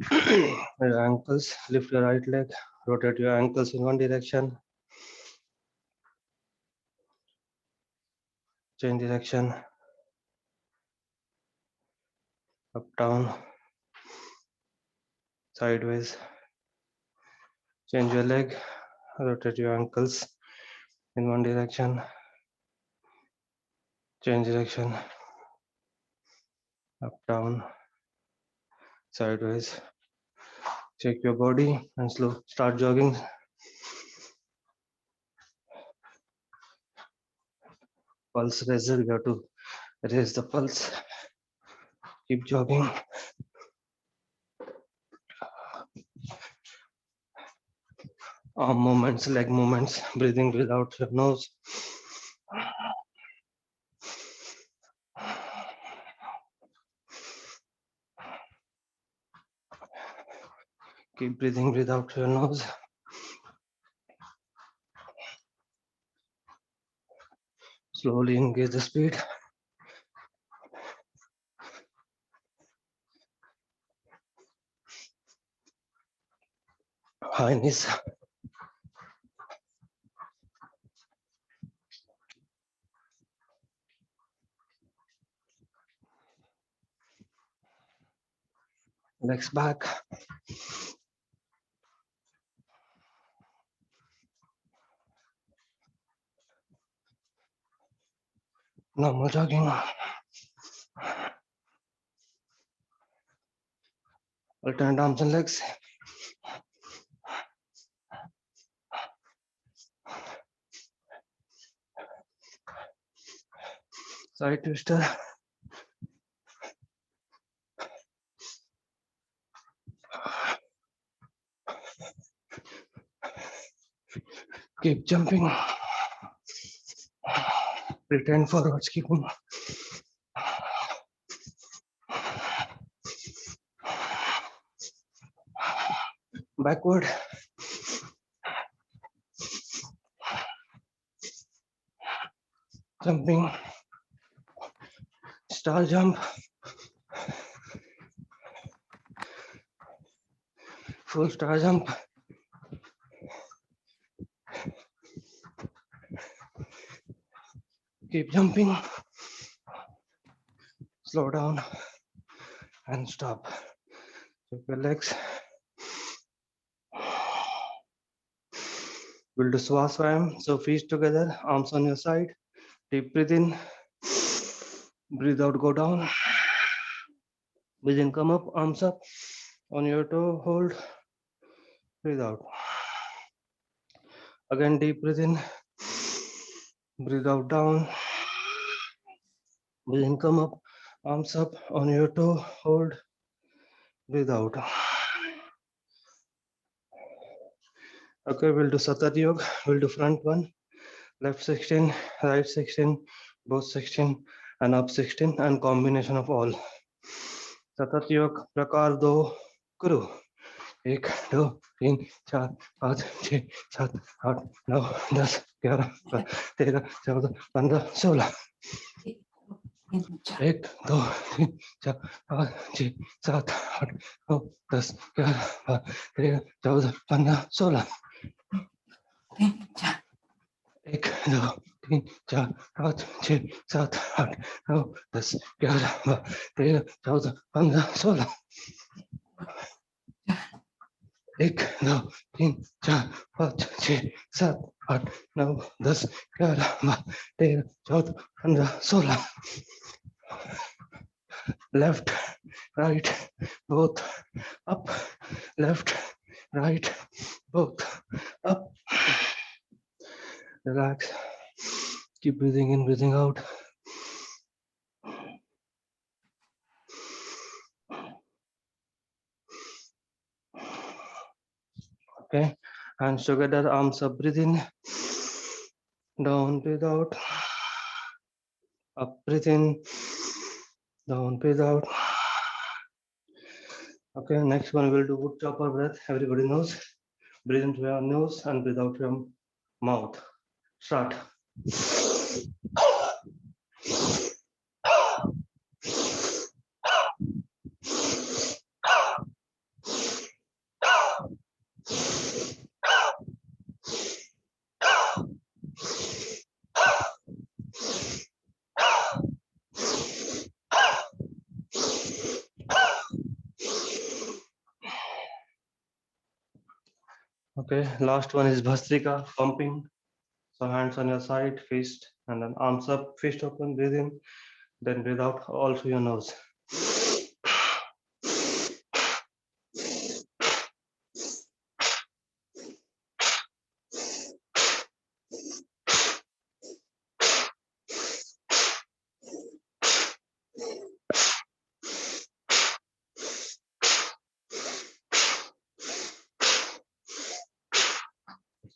Your ankles, lift your right leg, rotate your ankles in one direction, change direction, up, down, sideways, change your leg, rotate your ankles in one direction, change direction, up, down, sideways, check your body and start jogging. Pulse raiser, you have to raise the pulse, keep jogging. Arm movements, leg movements, breathing without your nose. Keep breathing without your nose. Slowly increase the speed. High knees. Legs back. Normal jogging. Alternate arms and legs. Side twister. Keep jumping. Return forwards, keeping. Backward. Jumping. Star jump. Full star jump. Keep jumping. Slow down and stop. Check your legs. We'll do Swaswayam. So feet together, arms on your side. Deep breathe in. Breathe out, go down. Breathe in, come up, arms up. On your toe, hold. Breathe out. Again, deep breathe in. Breathe out, down. Breathe in, come up, arms up, on your toe, hold. Breathe out. Okay, we'll do Satat Yoga. We'll do front one, left 16, right 16, both 16, and up 16, and combination of all. Satat Yoga, Prakar do, Kuru. 1, 2, 3, 4, 5, 6, 7, 8, 9, 10, 11, 12, 13, 14, 15, 16. 1, 2, 3, 4, 5, 6, 7, 8, 9, 10, 11, 12, 13, 14, 15, 16. 1, 2, 3, 4, 5, 6, 7, 8, 9, 10, 11, 12, 13, 14, 15, 16. 1, 2, 3, 4, 5, 6, 7, 8, 9, 10, 11, 13, 14, 15, 16. Left, right, both up, left, right, both up. Relax. Keep breathing in, breathing out. Okay, hands together, arms up, breathe in. Down, breathe out. Up, breathe in. Down, breathe out. Okay, next one we'll do wood chopper breath. Everybody knows. Breathe into your nose and breathe out your mouth. Start. Okay, last one is Bhastrika, pumping. So hands on your side, fist, and then arms up, fist open, breathe in, then breathe out all through your nose.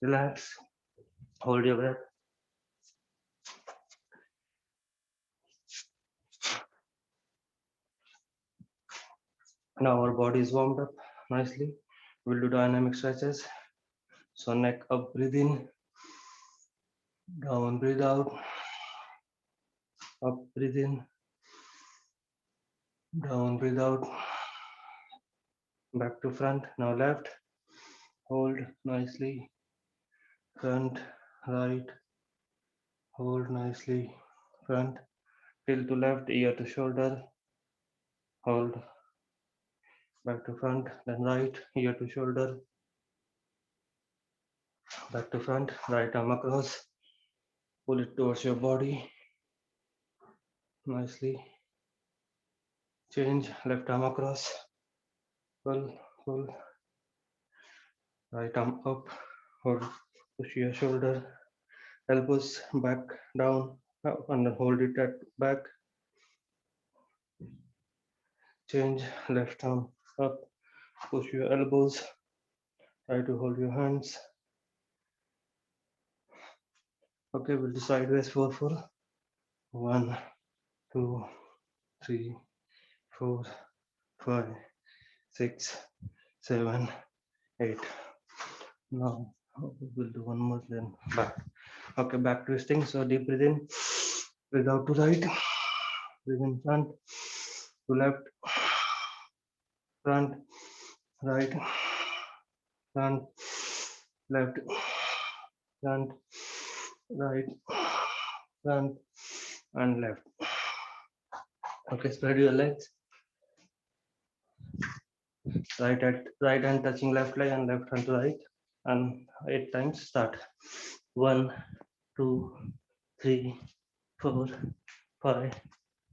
Relax, hold your breath. Now our body is warmed up nicely. We'll do dynamic stretches. So neck up, breathe in, down, breathe out, up, breathe in, down, breathe out, back to front. Now left, hold nicely, front, right, hold nicely, front, tilt to left, ear to shoulder, hold, back to front, then right, ear to shoulder, back to front, right arm across, pull it towards your body, nicely, change, left arm across, pull, pull, right arm up, hold, push your shoulder, elbows back, down, up, and then hold it at back, change, left arm up, push your elbows, try to hold your hands. Okay, we'll do sideways 4-4. 1, 2, 3, 4, 5, 6, 7, 8. Now we'll do one more, then back. Okay, back twisting. So deep breathe in, breathe out to right, breathe in front, to left, front, right, front, left, front, right, front, and left. Okay, spread your legs. Right hand touching left leg and left hand to right, and 8 times. Start. 1, 2, 3, 4, 5,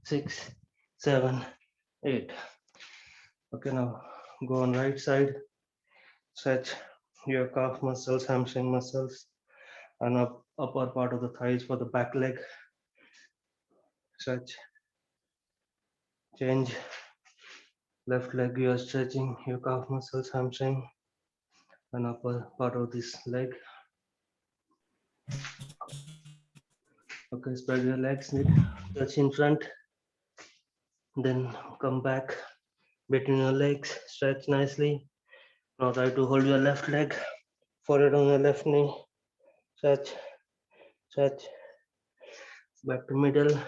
6, 7, 8. Okay, now go on right side. Stretch your calf muscles, hamstring muscles, and upper part of the thighs for the back leg. Stretch. Change. Left leg, you are stretching your calf muscles, hamstring, and upper part of this leg. Okay, spread your legs, touch in front, then come back between your legs, stretch nicely. Now try to hold your left leg, forehead on your left knee, stretch, stretch, back to middle,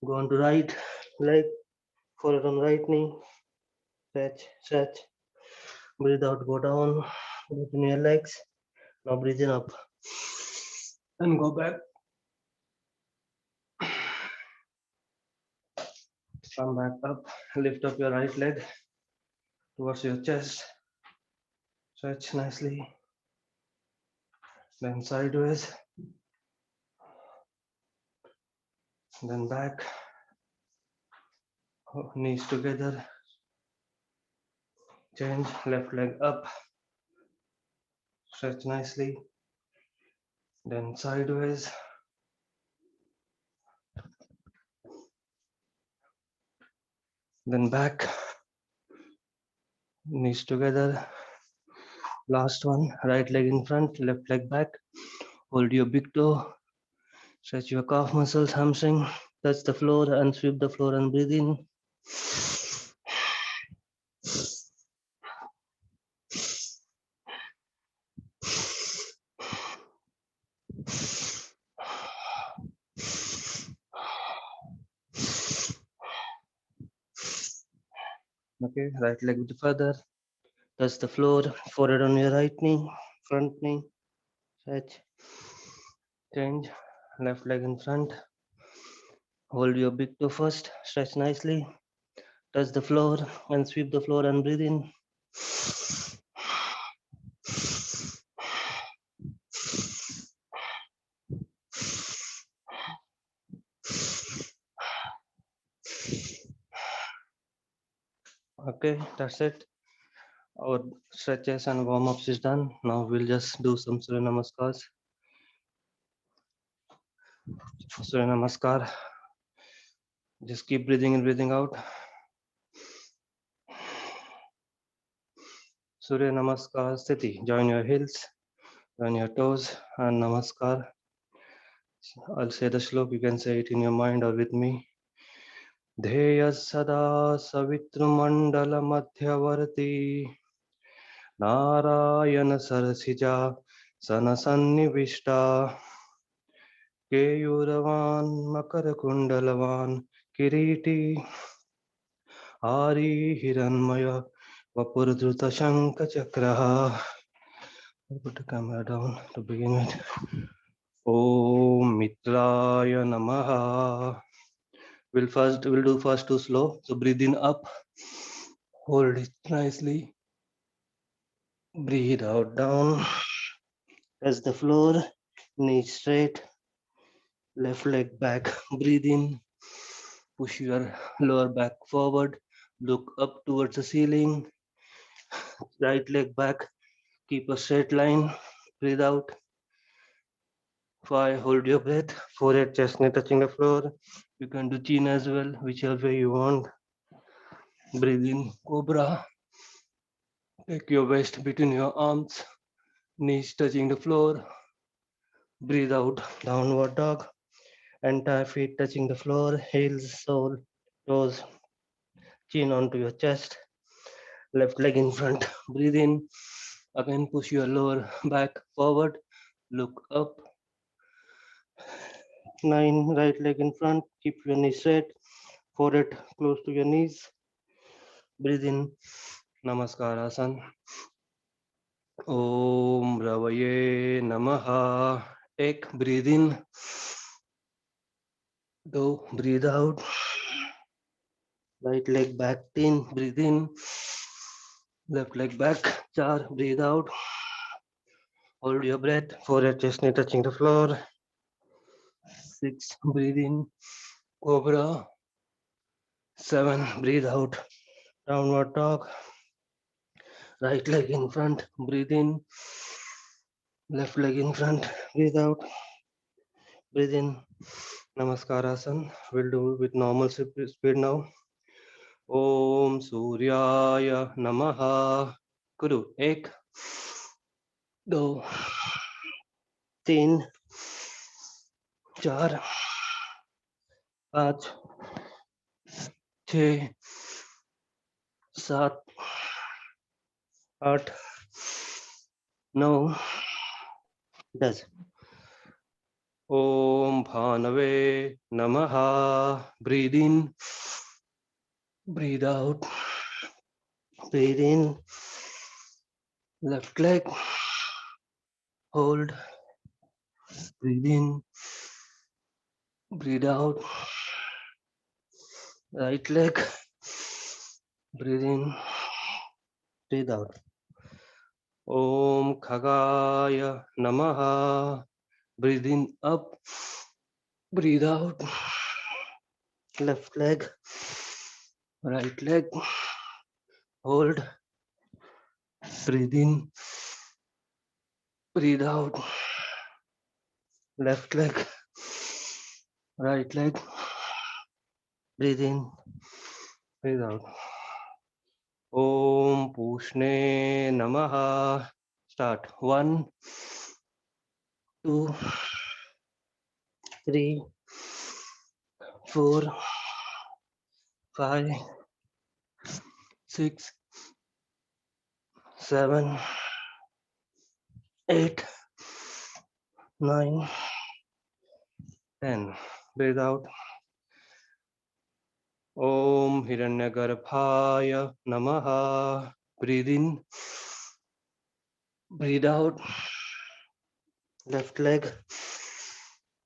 go on to right leg, forehead on right knee, stretch, stretch, breathe out, go down, between your legs. Now breathe in up and go back. Come back up, lift up your right leg towards your chest, stretch nicely, then sideways, then back, knees together, change, left leg up, stretch nicely, then sideways, then back, knees together. Last one, right leg in front, left leg back, hold your big toe, stretch your calf muscles, hamstring, touch the floor and sweep the floor and breathe in. Okay, right leg a bit further, touch the floor, forehead on your right knee, front knee, stretch, change, left leg in front, hold your big toe first, stretch nicely, touch the floor and sweep the floor and breathe in. Okay, that's it. Our stretches and warm-ups is done. Now we'll just do some Surya Namaskars. Surya Namaskar. Just keep breathing in, breathing out. Surya Namaskar Sthiti. Join your heels, join your toes, and Namaskar. I'll say the shlok. You can say it in your mind or with me. Dheya sada savitru madhyavarti Narayana Sarasija Sanasannivishta Keyuravan Makarakundalavan Kiriti Hari Hiranmaya Vapurdruta Shanka Chakraha. I'll put the camera down to begin with. Om Mitraya Namaha. We'll do first too slow. So breathe in up, hold it nicely. Breathe out down. Touch the floor, knees straight, left leg back. Breathe in. Push your lower back forward. Look up towards the ceiling. Right leg back. Keep a straight line. Breathe out. 5. Hold your breath. Forehead, chest, knee touching the floor. You can do chin as well, whichever way you want. Breathe in. Cobra. Take your waist between your arms. Knees touching the floor. Breathe out. Downward dog. Entire feet touching the floor. Heels, sole, toes. Chin onto your chest. Left leg in front. Breathe in. Again, push your lower back forward. Look up. 9. Right leg in front. Keep your knees straight. Forehead close to your knees. Breathe in. Namaskarasan. Om Ravaye Namaha. Ek. Breathe in. 2. Breathe out. Right leg back. 3. Breathe in. Left leg back. 4. Breathe out. Hold your breath. Forehead, chest, knee touching the floor. 6. Breathe in. Cobra. 7. Breathe out. Downward dog. Right leg in front. Breathe in. Left leg in front. Breathe out. Breathe in. Namaskarasan. We'll do with normal speed now. Om Suryaya Namaha. Kuru. 1. 2. 3. 4. 5. 6. 7. 8. 9. 10. Om Bhanave Namaha. Breathe in. Breathe out. Breathe in. Left leg. Hold. Breathe in. Breathe out. Right leg. Breathe in. Breathe out. Om Khagaya Namaha. Breathe in up. Breathe out. Left leg. Right leg. Hold. Breathe in. Breathe out. Left leg. Right leg. Breathe in. Breathe out. Om Pushne Namaha. Start. 1, 2, 3, 4, 5, 6, 7, 8, 9, 10. Breathe out. Om Hiranyagarbhaya Namaha. Breathe in. Breathe out. Left leg.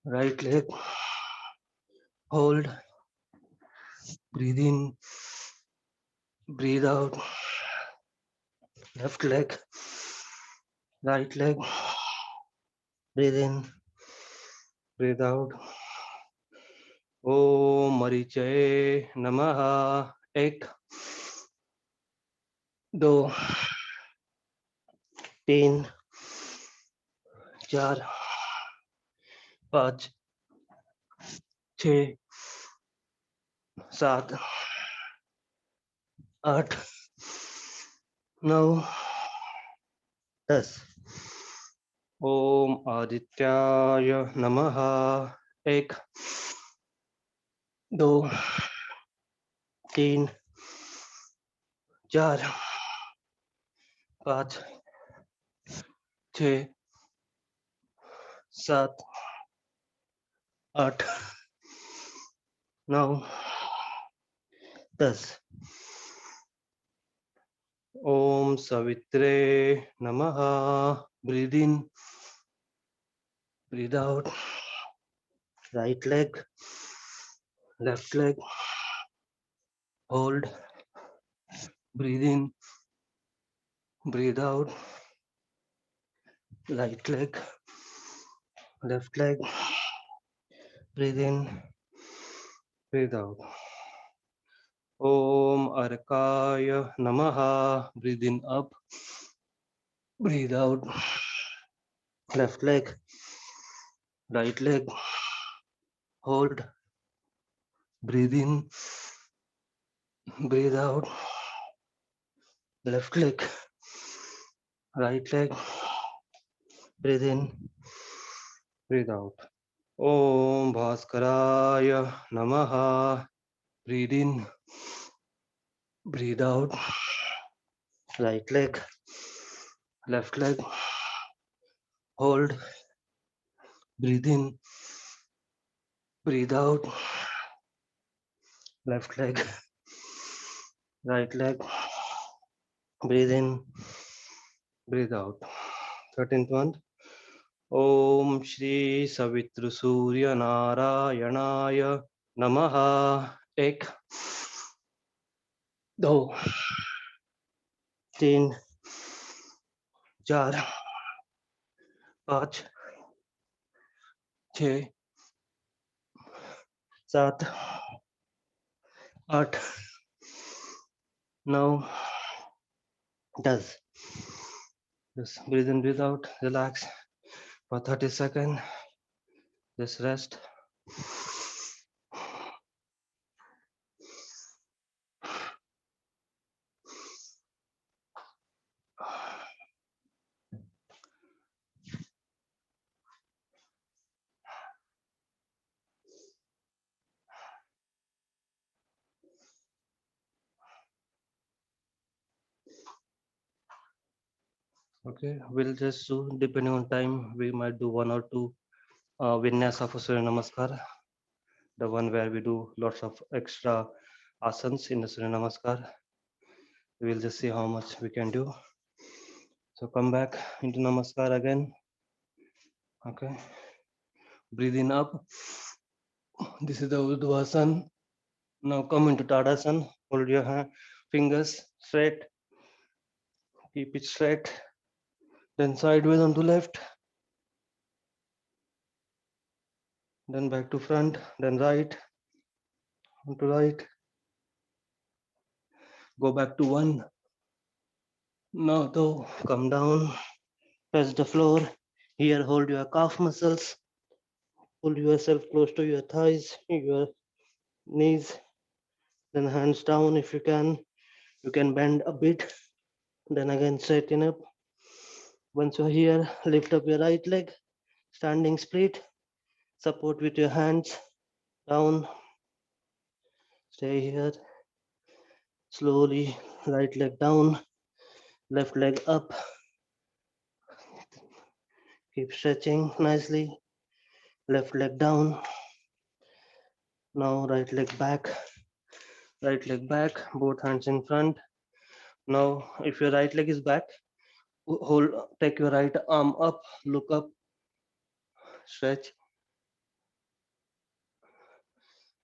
Right leg. Hold. Breathe in. Breathe out. Left leg. Right leg. Breathe in. Breathe out. Om Marichaye Namaha. 1, 2 3 4 5 6 7 8 9 10 ओम आदित्याय नमः 1 2 3 4 5 6 7 8 9 10 ओम सवित्रे नमः breathe in breathe out right leg left leg hold breathe in breathe out right leg left leg breathe in breathe out Om Arkaya Namaha breathe in up breathe out left leg right leg hold breathe in breathe out left leg right leg breathe in breathe out Om Bhaskaraya Namaha breathe in breathe out right leg left leg hold breathe in breathe out left leg right leg breathe in breathe out 13th one Om Shri Savitru Surya Narayanaya Namaha 1 2 3 4 5 6 7 8 9 10 just breathe in breathe out relax for 30 seconds just rest okay we'll just do depending on time we might do one or two vinyasa for Surya Namaskar the one where we do lots of extra asanas in the Surya Namaskar we'll just see how much we can do so come back into Namaskar again okay breathe in up this is the Urdhvasana now come into Tadasana hold your hand fingers straight keep it straight then sideways onto left then back to front then right onto right go back to one now though come down press the floor here hold your calf muscles pull yourself close to your thighs your knees then hands down if you can bend a bit then again straighten up once you're here lift up your right leg standing split support with your hands down stay here slowly right leg down left leg up keep stretching nicely left leg down now right leg back both hands in front now if your right leg is back hold take your right arm up look up stretch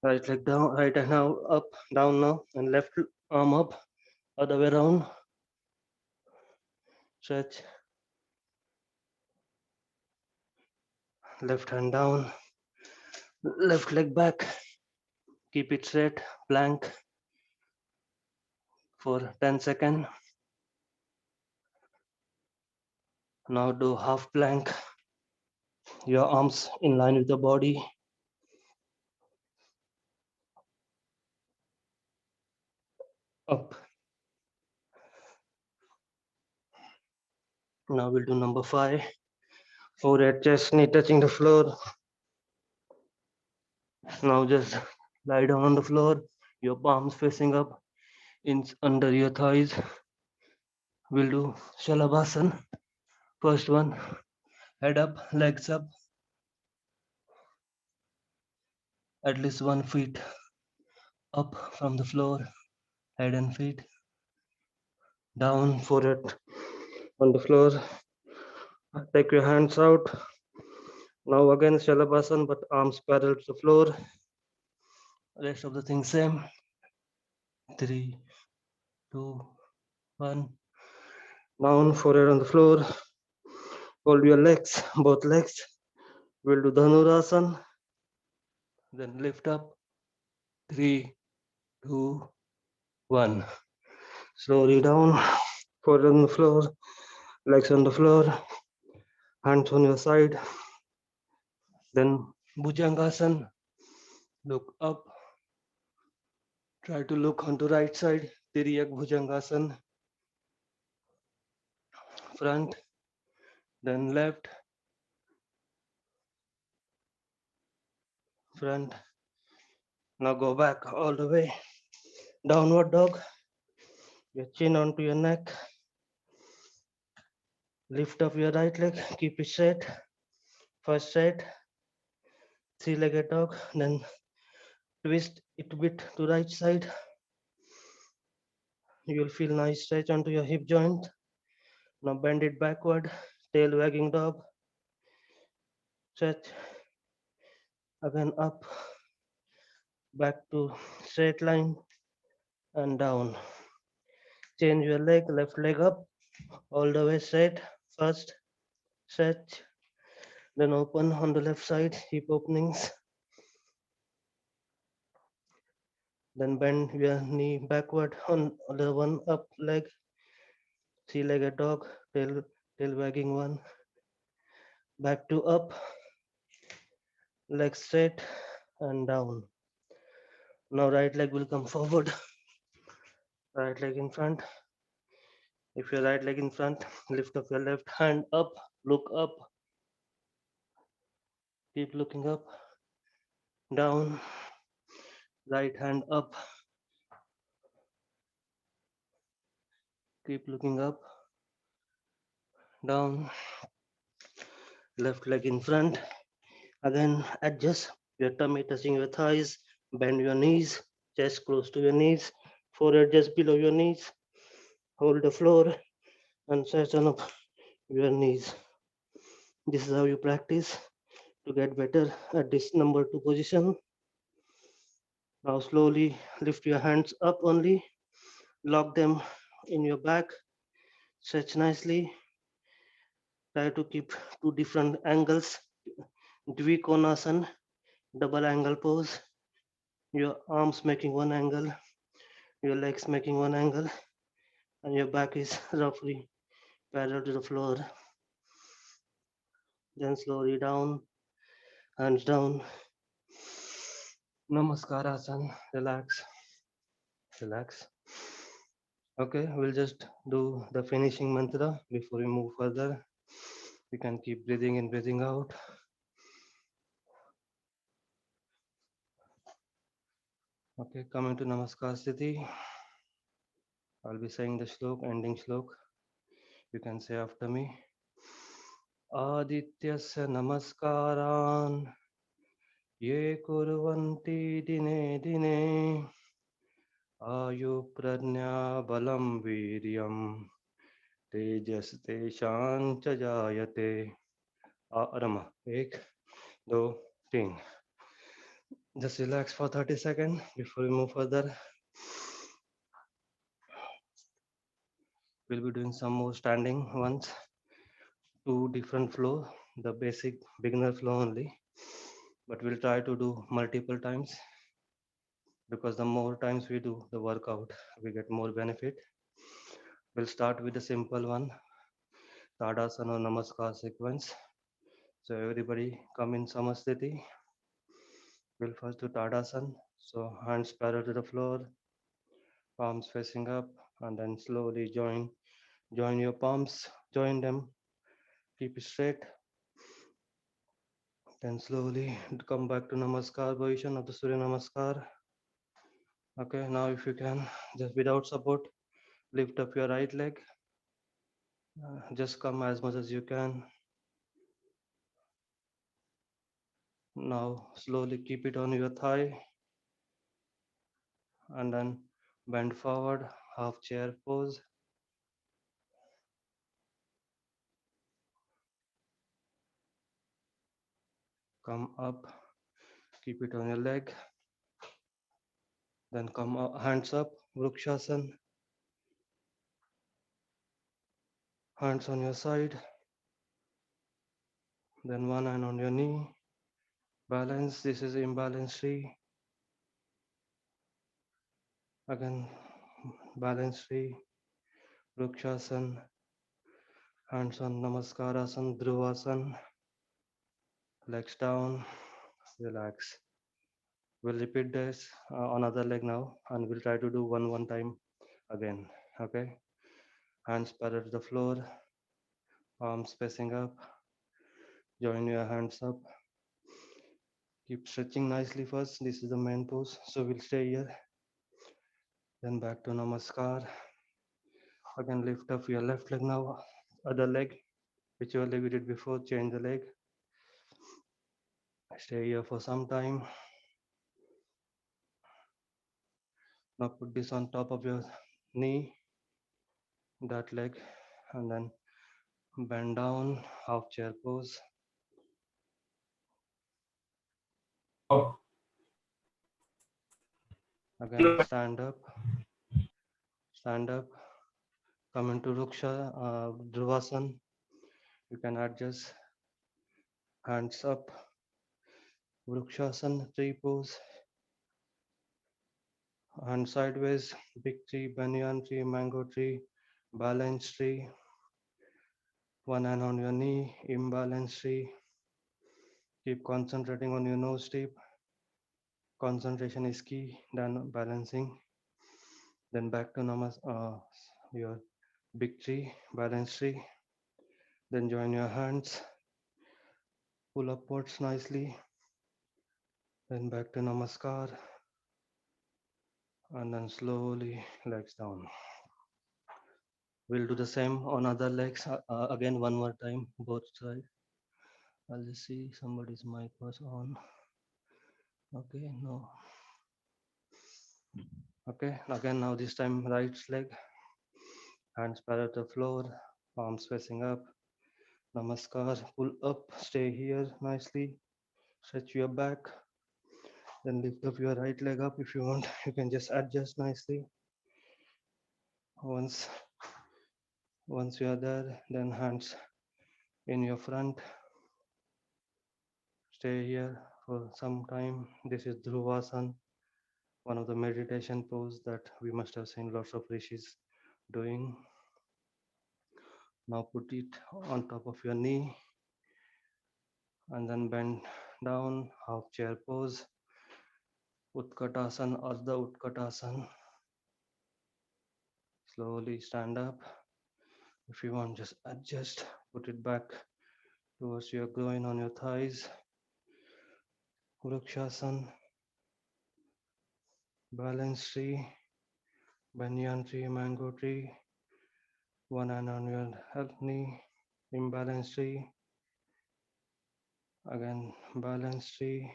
right leg down right hand now up down now and left arm up other way around stretch left hand down left leg back keep it straight plank for 10 seconds Now do half plank. Your arms in line with the body. Up. Now we'll do number 5. Forehead, chest, knee touching the floor. Now just lie down on the floor. Your palms facing up, inch under your thighs. We'll do Shalabhasan. First one, head up, legs up. At least 1 feet up from the floor, head and feet. Down, forehead on the floor. Take your hands out. Now again Shalabhasan, but arms parallel to the floor. Rest of the thing same. 3, 2, 1. Down, forehead on the floor. Hold your legs, both legs. We'll do Dhanurasana. Then lift up. 3, 2, 1. Slowly down. Forehead on the floor. Legs on the floor. Hands on your side. Then Bhujangasana. Look up. Try to look on the right side. Tiriyak Bhujangasana. Front. Then left. Front. Now go back all the way. Downward dog. Your chin onto your neck. Lift up your right leg. Keep it straight. First straight. Three-legged dog. Then twist it a bit to right side. You will feel nice stretch onto your hip joint. Now bend it backward. Tail wagging dog. Stretch. Again up. Back to straight line. And down. Change your leg. Left leg up. All the way straight. First. Stretch. Then open on the left side. Hip openings. Then bend your knee backward on the one up leg. Three-legged dog, tail wagging one. Back to up, leg straight and down. Now right leg will come forward. Right leg in front. If your right leg in front, lift up your left hand up, look up. Keep looking up, down. Right hand up. Keep looking up, down. Left leg in front. Again, adjust your tummy touching your thighs. Bend your knees, chest close to your knees. Forehead just below your knees. Hold the floor and straighten up your knees. This is how you practice to get better at this number 2 position. Now slowly lift your hands up only. Lock them in your back. Stretch nicely. Try to keep 2 different angles. Dvikonasana, double angle pose. Your arms making 1 angle, your legs making 1 angle, and your back is roughly parallel to the floor. Then slowly down, hands down. Namaskarasana, relax, relax. Okay, we'll just do the finishing mantra before we move further. You can keep breathing in, breathing out. Okay, coming to Namaskar Sthiti. I'll be saying the shlok, ending shlok. You can say after me. Adityasya namaskaran ye kurvanti dine dine आयु प्रज्ञा बलम वीर्यम तेजस तेषां च जायते. Arama. 1, 2, 3. Just relax for 30 seconds before we move further. We'll be doing some more standing ones. 2 different flow, the basic beginner flow only. But we'll try to do multiple times because the more times we do the workout, we get more benefit. We'll start with the simple one. Tadasana or Namaskar sequence. So everybody come in Samasthiti. We'll first do Tadasana. So hands parallel to the floor, palms facing up, and then slowly join your palms, join them, keep it straight. Then slowly come back to Namaskar position of the Surya Namaskar. Okay, now if you can, just without support, lift up your right leg. Just come as much as you can. Now slowly keep it on your thigh and then bend forward, half chair pose. Come up, keep it on your leg. Then come up, hands up, Vrukshasana. Hands on your side. Then one hand on your knee. Balance, this is imbalance tree. Again, balance tree, Vrukshasana. Hands on Namaskarasana, Dhruvasana. Legs down, relax. We'll repeat this on other leg now, and we'll try to do one time again. Okay, hands parallel to the floor, palms facing up. Join your hands up. Keep stretching nicely first. This is the main pose, so we'll stay here. Then back to Namaskar. Again, lift up your left leg now, other leg, whichever leg we did before. Change the leg. Stay here for some time. Now put this on top of your knee, that leg, and then bend down, half chair pose. Again, stand up, come into Dhruvasana. You can adjust, hands up, Vrukshasana, tree pose, hand sideways, big tree, banyan tree, mango tree, balance tree, one hand on your knee, imbalance tree. Keep concentrating on your nose tip. Concentration is key, then balancing. Then back to your big tree, balance tree. Then join your hands, pull upwards nicely. Then back to Namaskar. And then slowly legs down. We'll do the same on other legs again one more time, both sides. I'll just see somebody's mic was on. Okay, no. Okay, again now this time right leg, hands parallel to the floor, palms facing up. Namaskar, pull up, stay here nicely. Stretch your back. Then lift up your right leg up if you want. You can just adjust nicely. Once you are there, then hands in your front. Stay here for some time. This is Dhruvasana, one of the meditation pose that we must have seen lots of rishis doing. Now put it on top of your knee and then bend down, half chair pose. Utkatasana, Ardha Utkatasana. Slowly stand up. If you want, just adjust, put it back towards your groin on your thighs. Vrukshasana, balance tree, banyan tree, mango tree. One hand on your knee, imbalance tree. Again, balance tree.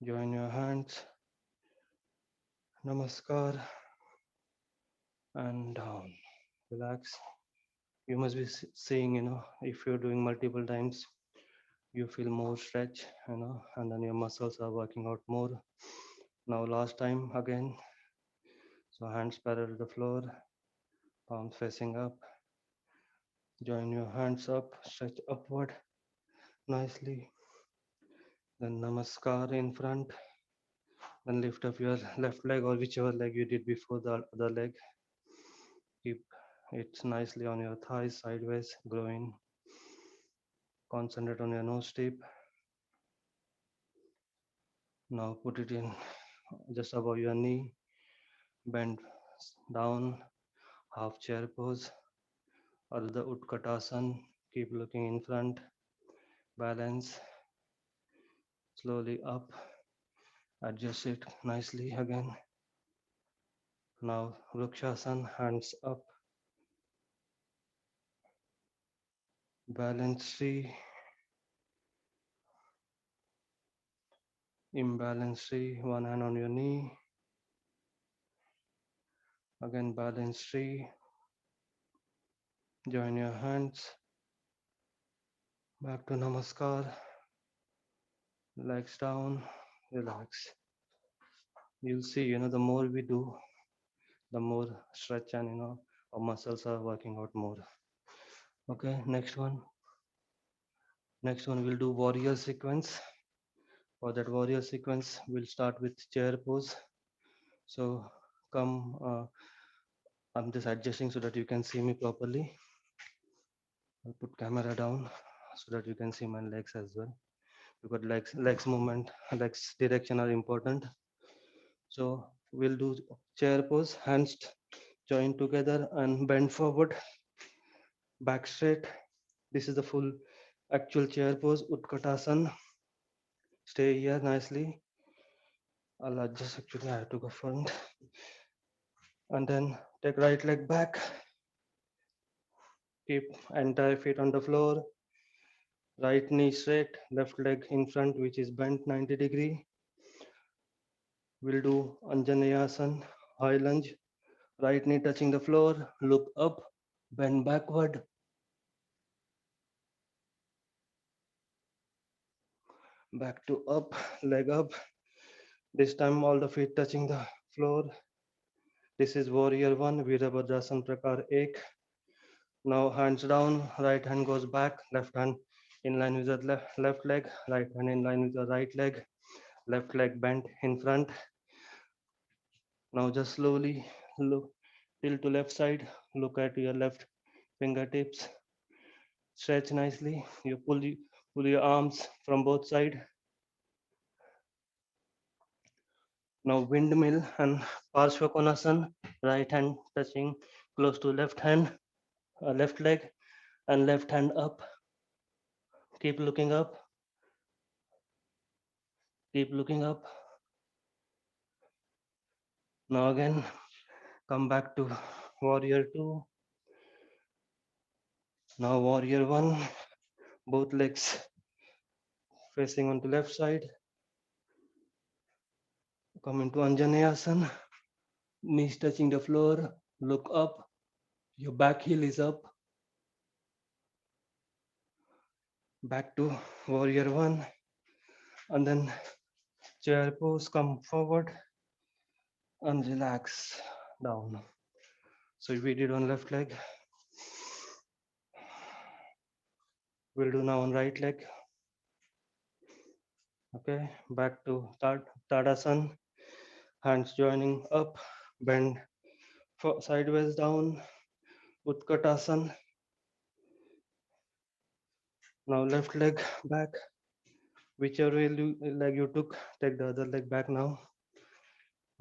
Join your hands. Namaskar. And down. Relax. You must be seeing, if you're doing multiple times, you feel more stretch, and then your muscles are working out more. Now, last time again. So, hands parallel to the floor, palms facing up. Join your hands up, stretch upward nicely. Then, Namaskar in front. Then, lift up your left leg or whichever leg you did before the other leg. Keep It's nicely on your thighs, sideways, growing. Concentrate on your nose tip. Now put it in just above your knee. Bend down, half chair pose. Ardha Utkatasana. Keep looking in front. Balance. Slowly up. Adjust it nicely again. Now Vrikshasana, hands up. Balance tree. Imbalance tree. One hand on your knee. Again balance tree. Join your hands. Back to Namaskar. Legs down. Relax. You'll see, the more we do, the more stretch and, our muscles are working out more. Okay, next one. Next one, we'll do warrior sequence. For that warrior sequence, we'll start with chair pose. So come, I'm just adjusting so that you can see me properly. I'll put camera down so that you can see my legs as well. Because legs movement, legs direction are important. So we'll do chair pose, hands join together and bend forward, back straight. This is the full actual chair pose, Utkatasana. Stay here nicely. I'll adjust, actually I have to go front. And then take right leg back. Keep entire feet on the floor. Right knee straight, left leg in front, which is bent 90 degree. We'll do Anjaneyasana, high lunge. Right knee touching the floor, look up, bend backward. Back to up, leg up. This time all the feet touching the floor. This is warrior one, Virabhadrasana Prakar 1. Now hands down, right hand goes back, left hand in line with the left leg, right hand in line with the right leg, left leg bent in front. Now just slowly look, tilt to left side, look at your left fingertips, stretch nicely. You pull your arms from both sides. Now windmill and Parshvakonasana, right hand touching close to left hand, left leg, and left hand up. Keep looking up. Keep looking up. Now again, come back to warrior two. Now warrior one, both legs facing on the left side. Come into Anjaneyasana, knees touching the floor, look up, your back heel is up. Back to warrior one, and then chair pose, come forward and relax down. So we did on left leg. We'll do now on right leg. Okay, back to Tadasana. Hands joining up, bend sideways down, Utkatasana. Now left leg back. Whichever leg you took, take the other leg back now.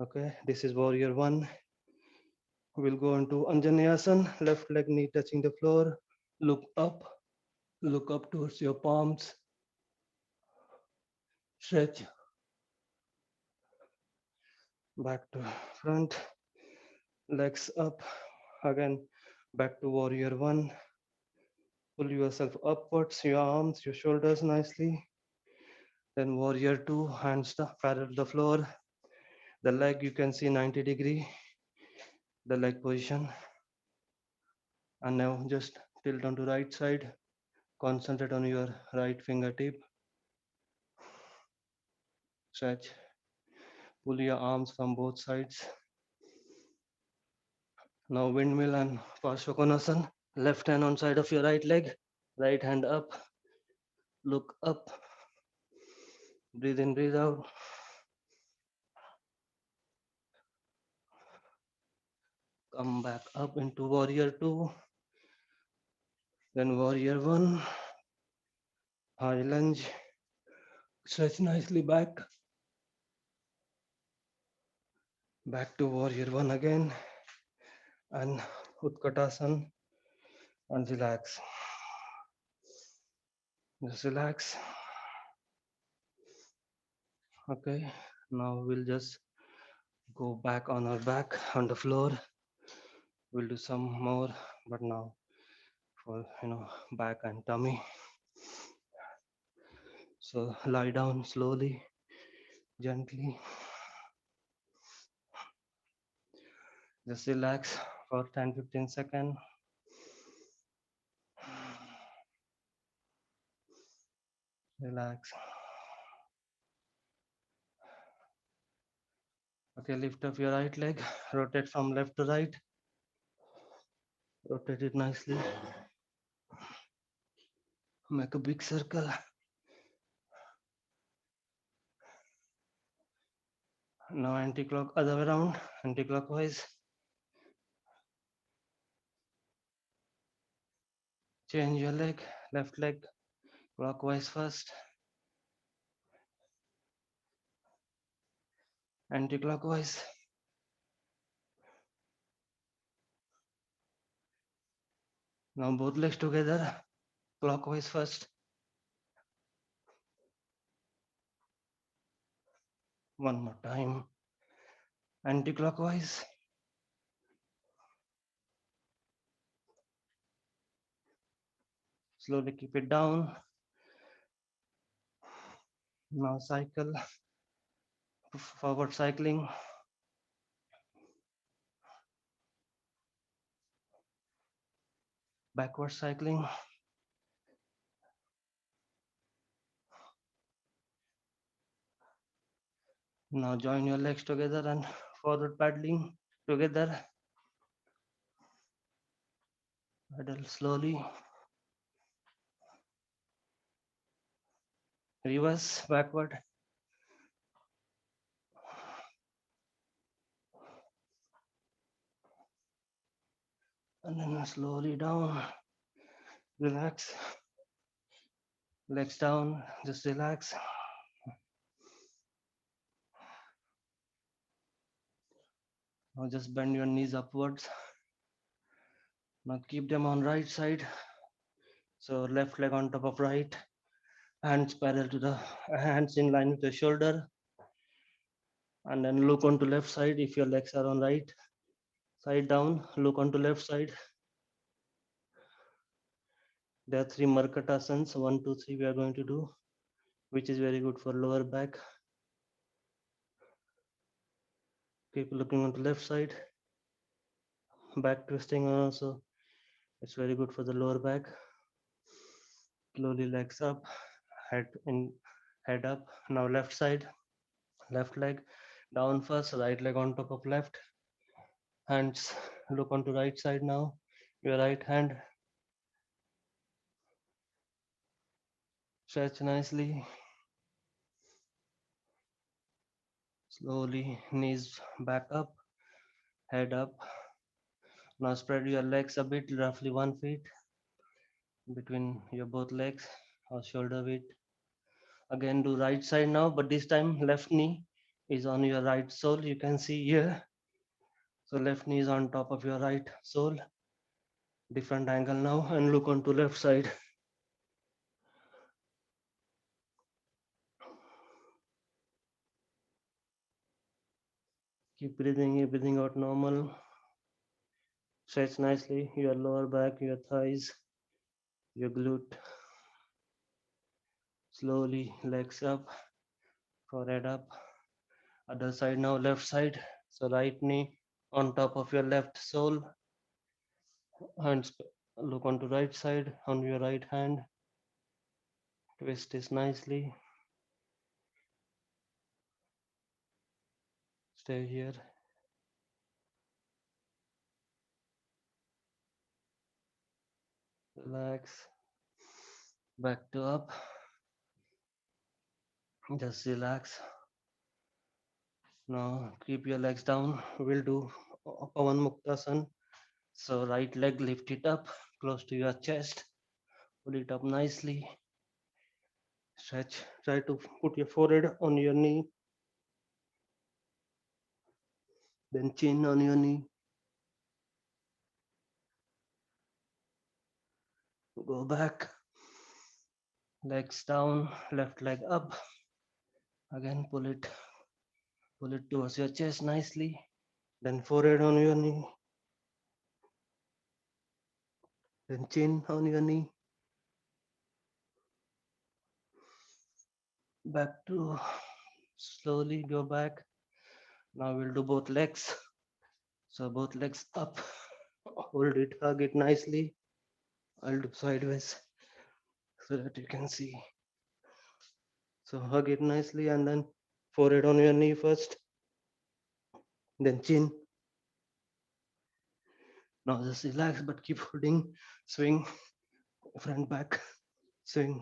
Okay, this is warrior one. We'll go into Anjaneyasana, left leg knee touching the floor. Look up towards your palms. Stretch. Back to front. Legs up. Again, back to warrior one. Pull yourself upwards, your arms, your shoulders nicely. Then warrior two, hands parallel the floor. The leg you can see 90 degree, the leg position. And now just tilt onto right side. Concentrate on your right fingertip. Stretch. Pull your arms from both sides. Now windmill and Parshvakonasana. Left hand on side of your right leg. Right hand up. Look up. Breathe in, breathe out. Come back up into warrior 2, then warrior 1, high lunge, stretch nicely back to warrior 1 again, and Utkatasana, and relax. Just relax. Okay, now we'll just go back on our back on the floor. We'll do some more, but now for back and tummy. So lie down slowly, gently. Just relax for 10-15 seconds. Relax. Okay, lift up your right leg, rotate from left to right. Rotate it nicely. Make a big circle. Now anti-clock, other way around, anti-clockwise. Change your leg, left leg, clockwise first. Anti-clockwise. Now both legs together, clockwise first. One more time. Anti-clockwise. Slowly keep it down. Now cycle, forward cycling. Backward cycling. Now join your legs together and forward paddling together. Paddle slowly. Reverse, backward. And then slowly down. Relax. Legs down, just relax. Now just bend your knees upwards. Now keep them on right side. So left leg on top of right. Hands parallel to the hands in line with the shoulder. And then look onto left side if your legs are on right. Side down, look onto left side. There are 3 Markatasans, 1, 2, 3 we are going to do, which is very good for lower back. Keep looking onto left side. Back twisting also, it's very good for the lower back. Slowly legs up, head in, head up. Now left side, left leg down first, right leg on top of left. Hands look onto right side now. Your right hand. Stretch nicely. Slowly knees back up, head up. Now spread your legs a bit, roughly 1 feet between your both legs or shoulder width. Again do right side now, but this time left knee is on your right sole. You can see here. So left knee is on top of your right sole. Different angle now, and look onto left side. Keep breathing in, breathing out normal. Stretch nicely your lower back, your thighs, your glute. Slowly legs up, forehead up. Other side now, left side. So right knee on top of your left sole. Hands look onto right side on your right hand. Twist this nicely. Stay here. Relax. Back to up. Just relax. Now keep your legs down. We'll do Pavan Muktasan. So right leg, lift it up close to your chest, pull it up nicely, stretch, try to put your forehead on your knee, then chin on your knee, go back, legs down, left leg up, again pull it towards your chest nicely, then forehead on your knee, then chin on your knee, back to slowly go back. Now we'll do both legs. So both legs up, hold it, hug it nicely. I'll do sideways so that you can see. So hug it nicely and then forehead on your knee first, then chin. Now just relax but keep holding. Swing, front back, swing.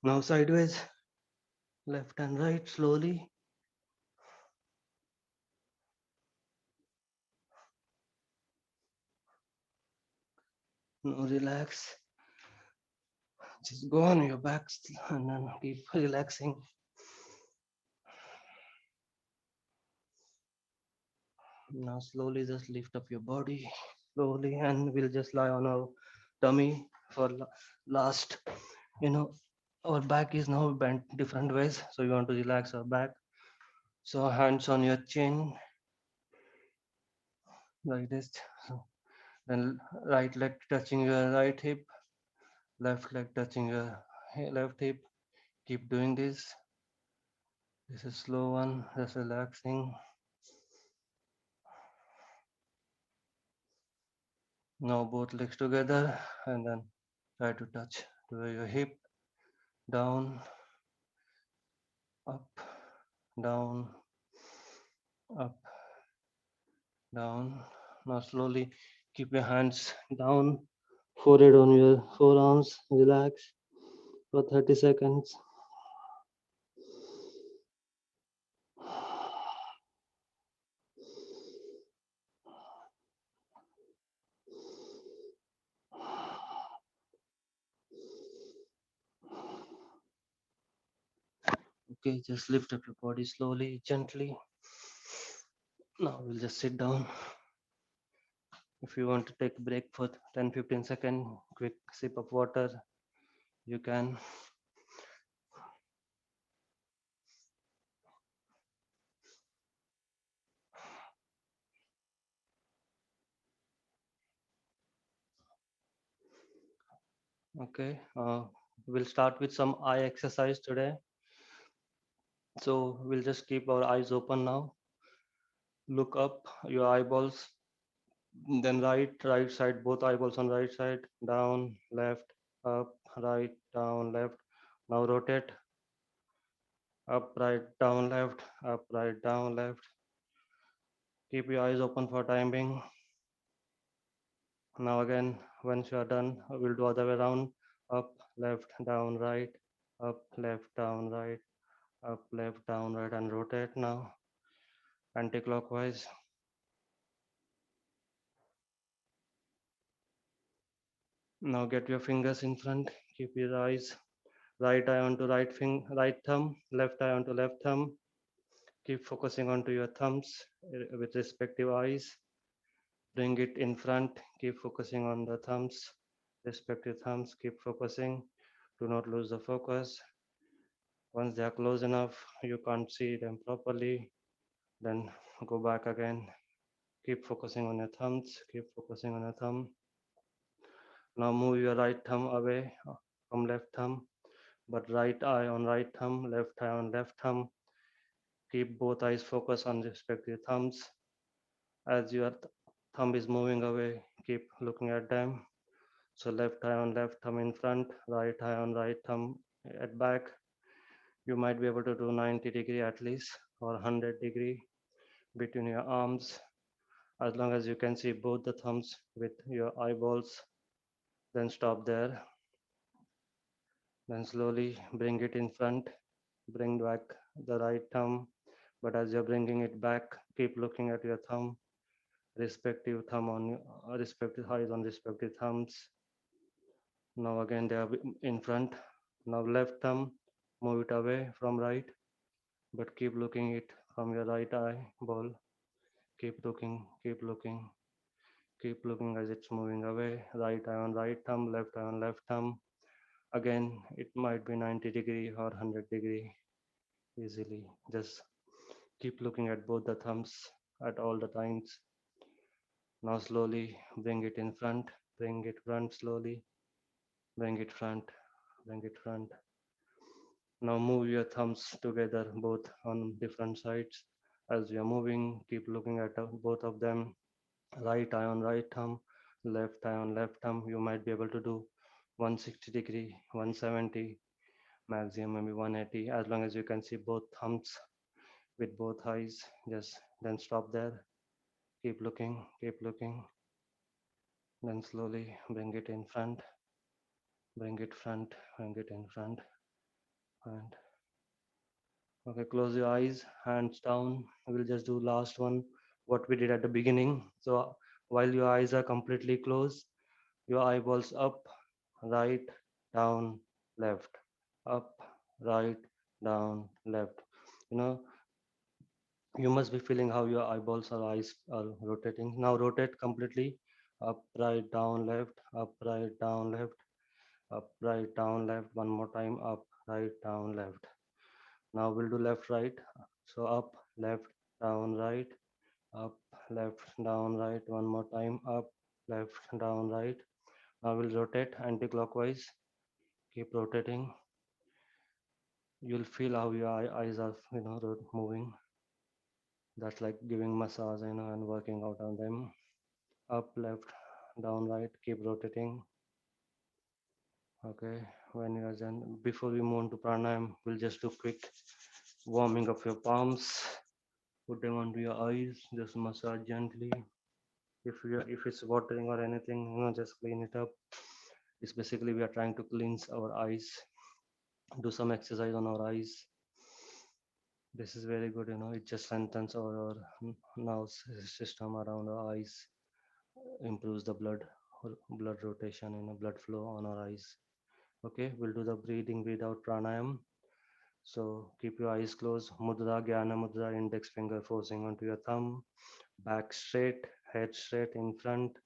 Now sideways, left and right slowly. Now relax. Just go on your back and then keep relaxing. Now slowly just lift up your body slowly and we'll just lie on our tummy for last. You know, our back is now bent different ways. So you want to relax our back. So hands on your chin like this. So then right leg touching your right hip, left leg touching your left hip. Keep doing this. This is slow one, just relaxing. Now both legs together and then try to touch to your hip, down, up, down, up, down. Now slowly keep your hands down, forehead on your forearms, relax for 30 seconds. Okay, just lift up your body slowly, gently. Now we'll just sit down. If you want to take a break for 10-15 seconds, quick sip of water, you can. Okay, we'll start with some eye exercise today. So we'll just keep our eyes open now. Look up your eyeballs, then right side, both eyeballs on right side, down, left, up, right, down, left. Now rotate, up, right, down, left, up, right, down, left. Keep your eyes open for time being. Now again, once you are done, we'll do other way around. Up, left, down, right, up, left, down, right, up, left, down, right, and rotate now, anti-clockwise. Now get your fingers in front, keep your eyes, right eye onto right thumb, left eye onto left thumb. Keep focusing onto your thumbs with respective eyes. Bring it in front, keep focusing on the thumbs, respective thumbs, keep focusing. Do not lose the focus. Once they are close enough, you can't see them properly, then go back again. Keep focusing on your thumbs, keep focusing on your thumb. Now move your right thumb away from left thumb, but right eye on right thumb, left eye on left thumb. Keep both eyes focused on respective thumbs. As your thumb is moving away, keep looking at them. So left eye on left thumb in front, right eye on right thumb at back. You might be able to do 90-degree at least or 100-degree between your arms. As long as you can see both the thumbs with your eyeballs, then stop there. Then slowly bring it in front, bring back the right thumb, But as you're bringing it back, keep looking at your thumb, respective thumb on respective eyes on respective thumbs. Now again they are in front. Now left thumb, move it away from right, but keep looking it from your right eyeball. Keep looking, keep looking as it's moving away. Right eye on right thumb, left eye on left thumb. Again, it might be 90-degree or 100-degree easily. Just keep looking at both the thumbs at all the times. Now slowly bring it in front, bring it front slowly, bring it front, bring it front. Now move your thumbs together both on different sides. As you are moving, keep looking at both of them. Right eye on right thumb, left eye on left thumb. You might be able to do 160-degree, 170, maximum maybe 180, as long as you can see both thumbs with both eyes. Just then stop there. Keep looking, keep looking. Then slowly bring it in front, bring it front, bring it in front. And okay, close your eyes, hands down. We'll just do last one, what we did at the beginning. So while your eyes are completely closed, your eyeballs up, right, down, left, up, right, down, left. You know, you must be feeling how your eyeballs or eyes are rotating. Now rotate completely, up, right, down, left, up, right, down, left, up, right, down, left. One more time, up, right, down, left. Now we'll do left, right. So up, left, down, right, up, left, down, right. One more time, up, left, down, right. Now we'll rotate anti-clockwise. Keep rotating. You'll feel how your eyes are, moving. That's like giving massage, and working out on them. Up, left, down, right. Keep rotating. Okay. When you are done, before we move on to pranayam, we'll just do quick warming of your palms. Put them onto your eyes. Just massage gently. If it's watering or anything, just clean it up. It's basically we are trying to cleanse our eyes. Do some exercise on our eyes. This is very good. It just strengthens our nerve system around our eyes, improves the blood rotation, blood flow on our eyes. Okay, we'll do the breathing, breathe out pranayam. So keep your eyes closed. Mudra, Jnana Mudra, index finger forcing onto your thumb, back straight, head straight in front.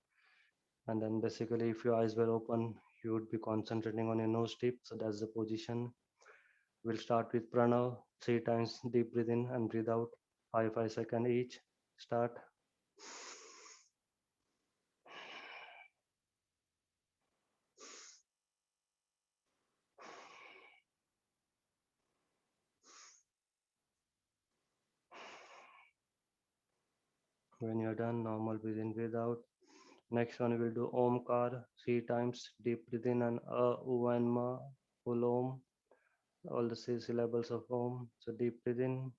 And then basically, if your eyes were open, you would be concentrating on your nose tip. So that's the position. We'll start with pranav, 3 times deep breathe in and breathe out, 5 seconds each. Start. When you're done, normal breathe in, breathe out. Next one, we'll do Omkar, 3 times deep breathe in and U and Ma, full Om, all the 6 syllables of Om. So deep breathe in.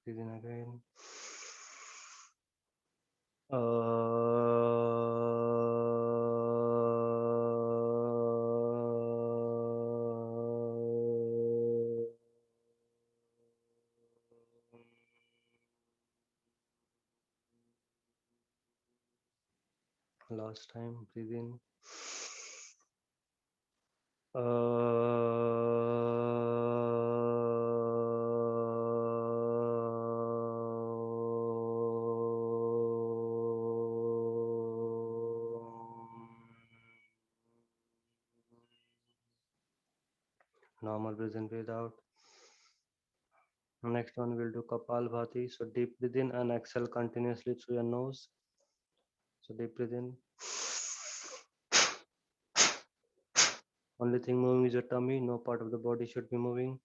Breathe in again. Last time, breathe in. Normal breathe in, breathe out. Next one we'll do Kapalbhati. So deep breathe in and exhale continuously through your nose. So deep breathe in. Only thing moving is your tummy. No part of the body should be moving.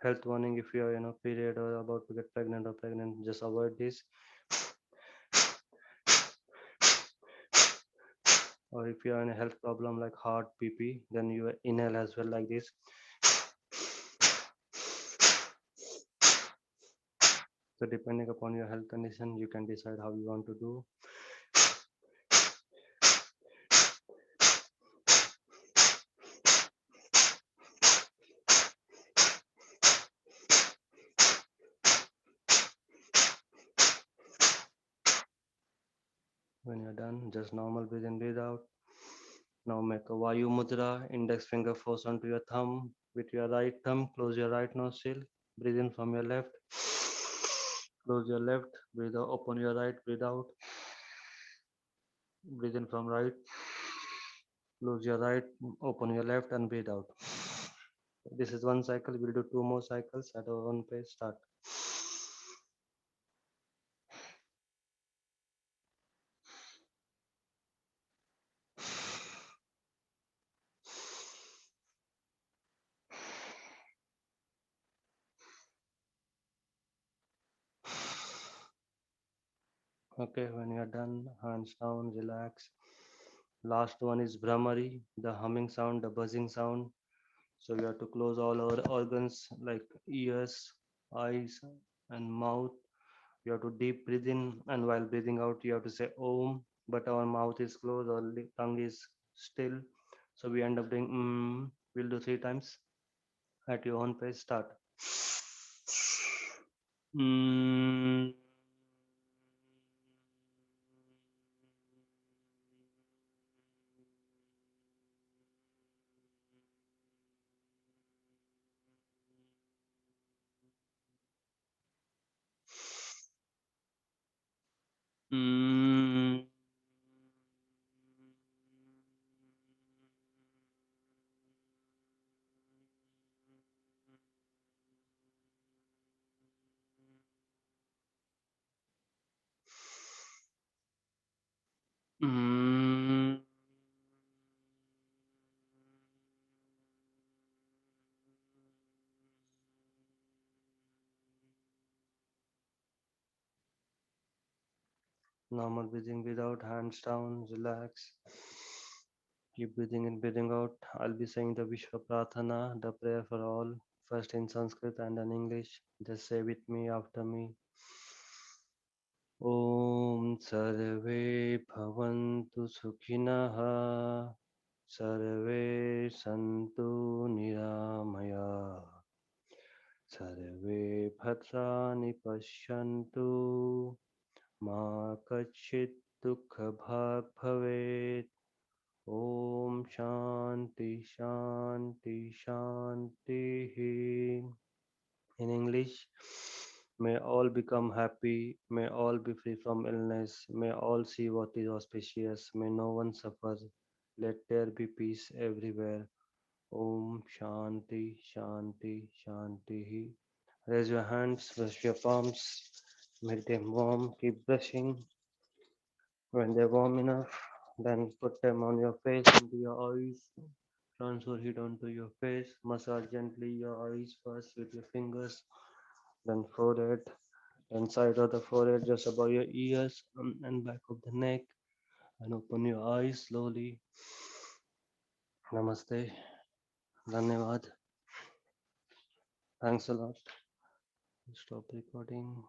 Health warning: if you are period or about to get pregnant, just avoid this. Or if you are in a health problem like heart, BP, then you inhale as well like this. So depending upon your health condition, you can decide how you want to do. When you're done, just normal breathe in, breathe out. Now make a Vayu Mudra, index finger force onto your thumb. With your right thumb, close your right nostril. Breathe in from your left. Close your left. Breathe out, open your right, breathe out. Breathe in from right. Close your right, open your left, and breathe out. This is one cycle. We'll do 2 more cycles at our own pace. Start. Okay, when you're done, hands down, relax. Last one is Brahmari, the humming sound, the buzzing sound. So we have to close all our organs like ears, eyes, and mouth. You have to deep breathe in, and while breathing out, you have to say Om, but our mouth is closed, our tongue is still. So we end up doing We'll do 3 times at your own pace. Start. Mm. Mm. Mm. Normal breathing without hands down, relax. Keep breathing in, breathing out. I'll be saying the Vishwa Prathana, the prayer for all, first in Sanskrit and in English. Just say with me after me. Om Sarve Bhavantu Sukhinah Sarve Santu Niramaya Sarve Bhadrani Pashyantu Ma Kachit Dukha Bhag Bhavet. Om Shanti Shanti Shanti. In English, may all become happy, may all be free from illness, may all see what is auspicious, may no one suffer. Let there be peace everywhere. Om Shanti Shanti Shanti. Raise your hands, brush your palms, make them warm, keep brushing. When they're warm enough, then put them on your face, into your eyes. Transfer heat onto your face. Massage gently your eyes first with your fingers, then forehead, then side of the forehead just above your ears and back of the neck. And open your eyes slowly. Namaste. Dhanyavad. Thanks a lot. Stop recording.